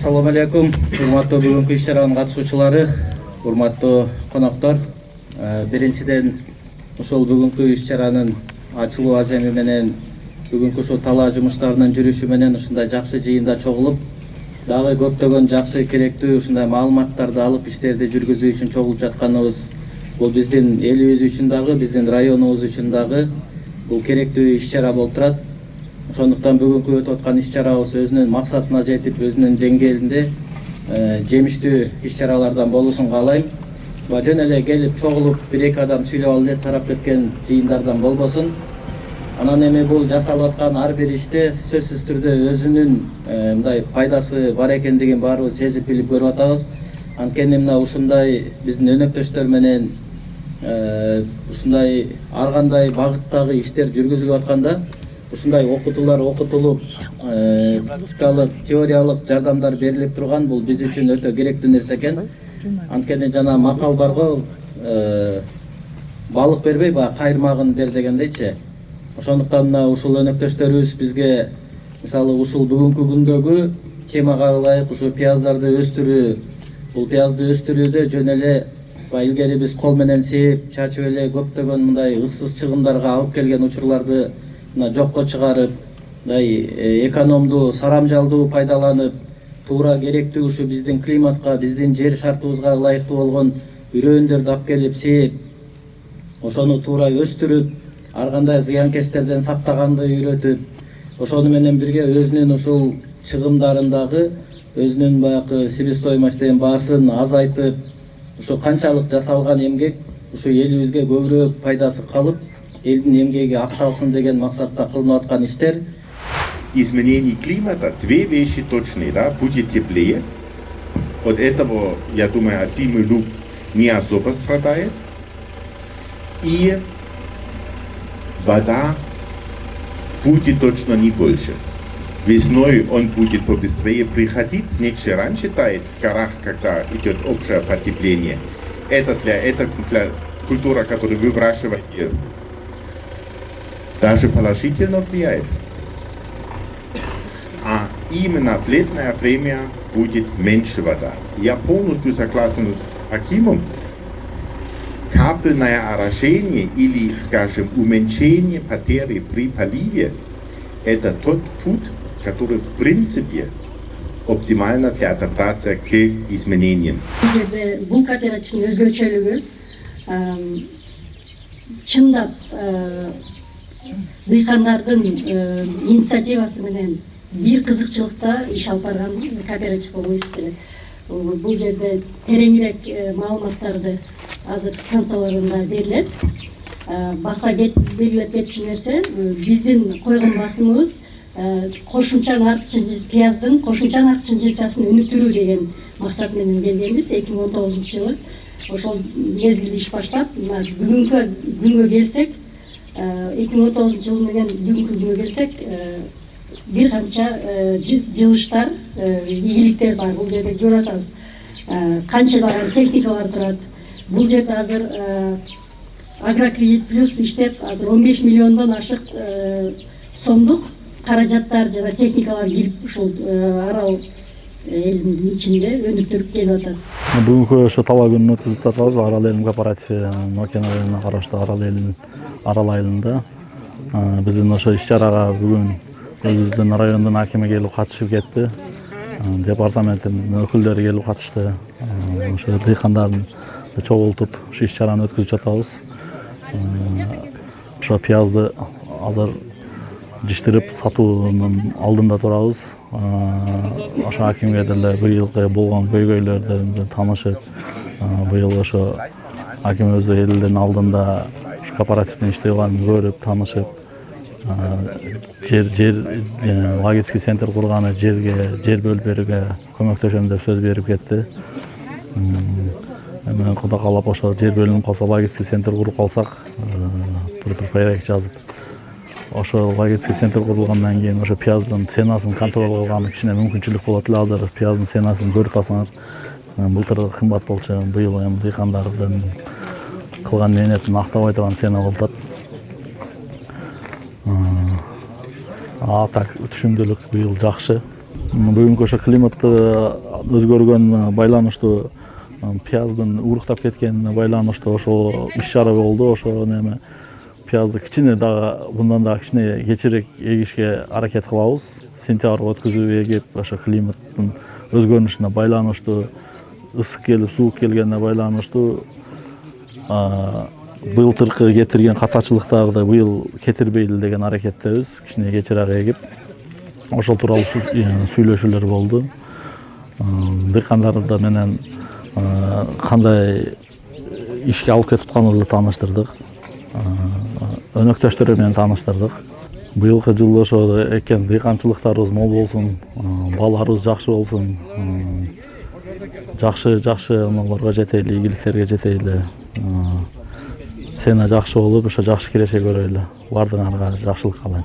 Assalamu алейкум, урматтуу бүгүнкү иш чаранын катышуучулары, урматтуу коноктор. Биринчиден ошол бүгүнкү иш чаранын ачылуу аземи менен бүгүнкү ушул талаа жумуштарынын жүрүшү менен ушундай жакшы жыйында чогулуп, дагы көптөгөн жакшы керектүү ушундай маалыматтарды алып иштерди жүргүзүү үчүн чогулуп жатканыбыз бул биздин элибиз үчүн дагы, биздин районубуз үчүн дагы бул керектүү иш чара болуп турат. Ошондуктан бүгүнкү өтүп аткан иш чарабыз өзүнүн максатына жетип, өзүнүн деңгээлинде жемиштүү иш чаралардан болуусун каалайм. Жөн эле келип чогулуп бир-эки адам сүйлөп алып эле тарап кеткен жыйындардан болбосун. Анан эми бул жасалып аткан ар бир иште сөзсүз түрдө өзүнүн мындай пайдасы бар экендигин баарыбыз сезип билип көрүп атабыз. Анткени мына ушундай биздин өнөктөштөр менен ушундай ар кандай багыттагы иштер жүргүзүлүп атканда ушундай окутуулар окутулуп, теориялык жардамдар берилип турган бул биз үчүн өтө керектүү нерсе экен. Анткени жана макал бар го, балык бербей, кайырмагын бер дегендейчи. Ошондуктан мына ушул өнөктөштөрүбүз бизге мисалы ушул бүгүнкү күндөгү темага ылайык ушу пияздарды өстүрүү, бул пиязды өстүрүүдө жөн эле илгери биз кол менен сээп, чачып эле көптөгөн мындай ыксыз чыгымдарга алып келген учурларды жокко чыгарып, экономдуу, сарамжалдуу пайдаланып, туура керектүү ушу биздин климатка, биздин жер шартыбызга ылайыктуу болгон үрөөндөрдү алып келип сээп, ошону туура өстүрүп, ар кандай зыянкечтерден сактаганды үйрөтүп, ошону менен бирге өзүнүн ушул чыгымдарындагы өзүнүн баягы себестоимостьтен баасын азайтып, ушу канчалык жасалган эмгек ушу элибизге көбүрөөк пайдасы калып, элдин эмгеги акталсын деген максатта кылынып аткан иштер. Изменение климата, две вещи точные, да, будет теплее. От этого, я думаю, осиный луг не особо страдает. И вода будет точно не больше. Весной он будет побыстрее приходить, снег же раньше тает в горах, когда идет общее потепление. Это для культуры, которую вы выращиваете, даже положительно влияет. А именно в летнее время будет меньше вода. Я полностью согласен с Акимом. Капельное орошение или, скажем, уменьшение потери при поливе – это тот путь, который в принципе оптимально для адаптации к изменениям. Бул кооперативдин өзгөчөлүгү чындап дыйкандардын инициативасы менен бир кызыкчылыкта иш алып барган кооператив болуп эсептелет. Бул жерде тереңирээк маалыматтарды азыр станцияларында берилет. Баса белгилеп кетчү нерсе, биздин койгон басымыбыз кошумча наркчы пияздын кошумча наркчы жылчасын өнүктүрүү деген максат менен келгенбиз 2019-жылы. Ошол мезгилде иш баштап, бүгүнкү күнгө келсек, 2019 менен бүгүнкү күнгө келсек, бир канча жылыштар, ийгиликтер бар. Бул жерде көрүп атабыз. Канчалаган техникалар турат. Бул жерде азыр Агрокредит плюс иштеп, азыр 15 миллиондон ашык сомдук каражаттар жана техникалар кирип ушул арал элдин ичинде өнүктүрүп келип атат. Бүгүнкү ошо талаа күнүн өткүзүп атабыз. Арал элдин кооперативи Нокен районуна караштуу Арал айылында. Биздин ошо иш чарага бүгүн өзүбүздүн райондун акими келип катышып кетти. Департаменттин өкүлдөрү келип катышты. Ошо дыйкандарды чогултуп ушу иш чараны өткүзүп жатабыз. Ошо пиязды азыр жиштирип сатуунун алдында турабыз. Ошо акимге деле бир жылкы болгон көйгөйлөрдөн таанышып, быйыл ошо аким өзү элдин алдында кооперативдин иштеп атканын көрүп, таанышып, жер логистика центр курганы жер бөлүп берүүгө көмөктөшөм деп сөз берип кетти. Эми Кудай каалап ошо жер бөлүнүп калса, логистика центр куруп калсак, бир проект жазып, ошо логистика центр курулгандан кийин ошо пияздын ценасын контролго алган кичине мүмкүнчүлүк болот эле. Азыр пияздын ценасын көрүп атасыңар. Былтыр кымбат болчу, быйыл эми дыйкандардын кылган мээнетин актабай турган цена болуп атат. Так, түшүмдүүлүк быйыл жакшы. Бүгүнкү ошо климатты өзгөргөнүнө байланыштуу пияздын уруктап кеткенине байланыштуу ошол иш чара болду. Ошо неме пиязды кичине дагы мындан да кичине кечирээк эгишке аракет кылабыз. Сентябрга өткүзүп эгип ошо климаттын өзгөрүшүнө байланыштуу, ысык келип суук келгенине байланыштуу былтыркы кетирген катачылыктарды быйыл кетирбейли деген аракеттебиз. Кичине кечирээк эгип ошол тууралуу сүйлөшүүлөр болду. Дыйкандар менен кандай ишке алып кетип атканыбызды тааныштырдык. Өнөктөштөр менен тааныштырдык. Быйылкы жылы ошо экен дыйканчылыктарыбыз мол болсун, бааларыбыз жакшы болсун, жакшы оноолорго жетели, ийгиликтерге жетели. Сена жакшы болуп, ошо жакшы киреше көрөлү. Баардыгыңарга жакшылык каалайм.